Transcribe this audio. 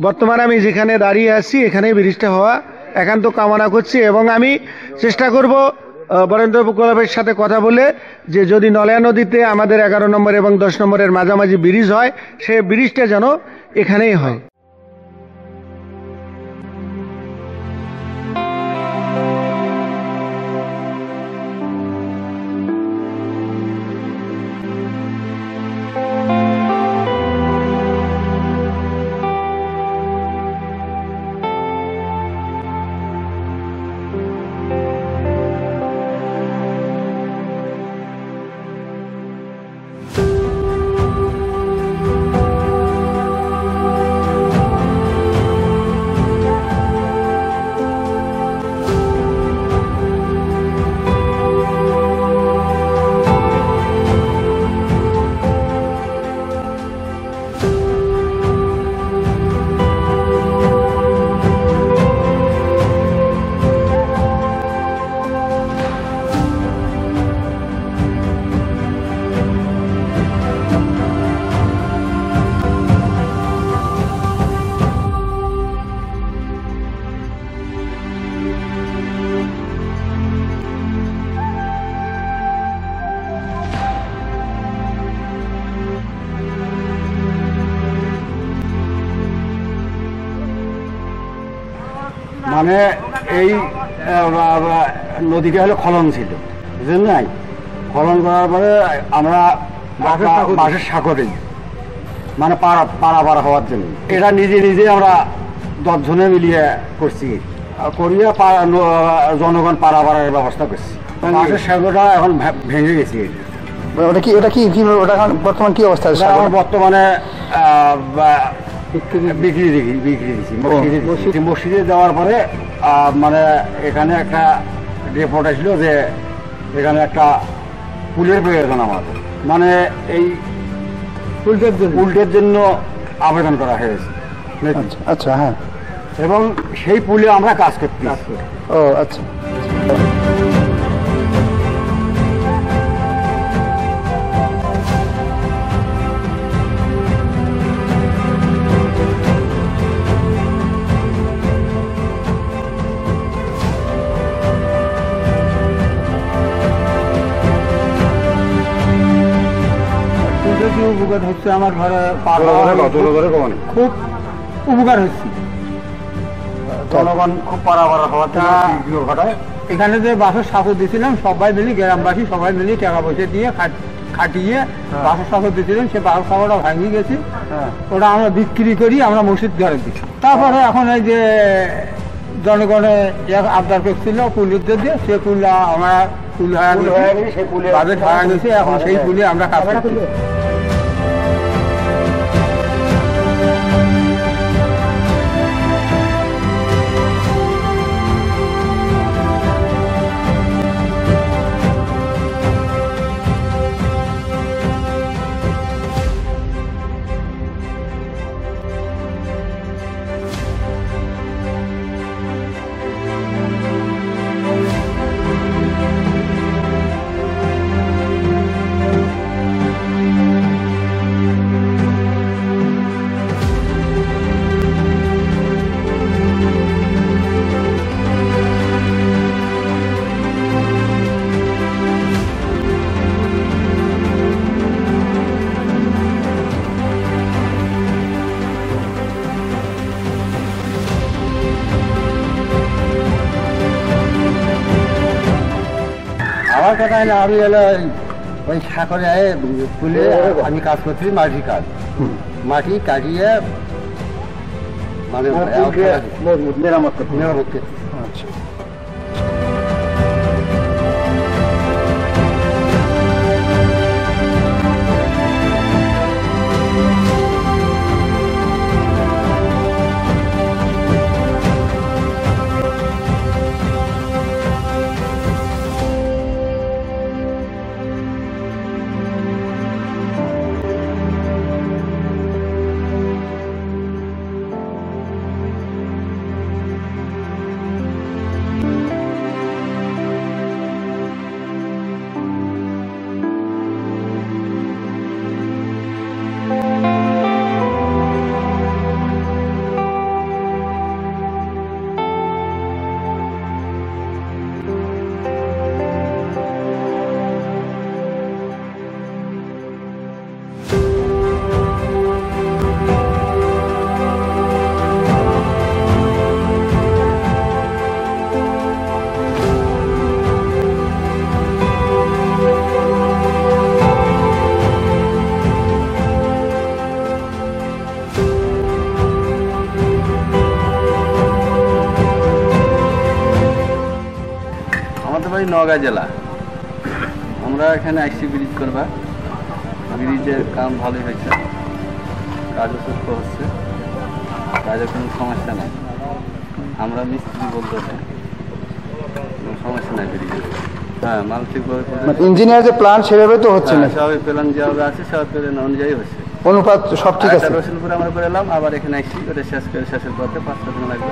বর্তমানে আমি যেখানে দাঁড়িয়ে আছি এখানে ব্রিজটা হওয়া একান্ত কামনা করছি, এবং আমি চেষ্টা করব বরেন্দ্র ক্লাবের সাথে কথা বলে যে যদি নলিয়া নদীতে আমাদের 11 নম্বর এবং 10 নম্বরের মাঝামাঝি ব্রিজ হয়, সে ব্রিজটা যেন এখানেই হয়। মানে এই নদীটা হলো খনন ছিল, বুঝলেন নাই? খনন করার পরে আমরা বাঁশের সাঁকো মানে পারাবার হওয়ার জন্য এটা নিজে নিজে আমরা 10 জনে মিলিয়ে করছি, করিয়ে জনগণ পারাবারের ব্যবস্থা করছি। বাঁশের সাঁকোটা এখন ভেঙে গেছি। ওটা কি বর্তমান কি অবস্থা? বর্তমানে বিক্রি দিচ্ছি মসজিদে দেওয়ার পরে মানে এখানে একটা রিপোর্ট আসলো যে এখানে একটা পুলের প্রয়োজন আমাদের, মানে এই পুলটের জন্য আবেদন করা হয়েছে। আচ্ছা, হ্যাঁ। এবং সেই পুলে আমরা কাজ করতে। ও আচ্ছা। উপকার হচ্ছে আমার ঘরে খুব উপকার হচ্ছে, জনগণ খুব পারাবার হওয়ার ঘটায়। এখানে যে বাঁশের সাঁকো দিয়েছিলাম সবাই মিলে, গ্রামবাসী সবাই মিলে টাকা পয়সা দিয়ে খাটিয়ে বাঁশের সাঁকো দিয়েছিলেন, সে বাঁশের সাঁকোটা ভাঙিয়ে গেছি। ওটা আমরা বিক্রি করি, আমরা মসজিদ ঘরে দিচ্ছি। তারপরে এখন এই যে জনগণে আবদার করছিল পুল দিয়ে, সে পুল আমরা পুল হয়ে গেছে, এখন সেই পুলে আমরা কাজ করছি। আমার কথা হলো আমি হলো ওই সাঁকরে তুলে আমি কাজ করছি, মাটি কাজ, মাটি কাটিয়ে মানে মেরামত করছি। আচ্ছা। নওগাঁ জেলা। আমরা এখানে আসছি ব্রিজ করবা, ব্রিজের কাম ভালোই হয়েছে, কাজও সুস্থ হচ্ছে, কাজের কোনো সমস্যা নেই। আমরা মিস্ত্রি বলতে চাই, কোনো সমস্যা নাই ব্রিজের। হ্যাঁ, মাল ঠিকভাবে ইঞ্জিনিয়ার যে প্ল্যান সেভাবে তো হচ্ছে না, সবাই প্ল্যান যেভাবে আছে সব প্ল্যান অনুযায়ী হচ্ছে। অনুপাত সব ঠিক আছে। রসুলপুরে আমরা করে এলাম, আবার এখানে আসছি, ওটা শেষ করে শেষের পথে 5-6 দিন লাগবে।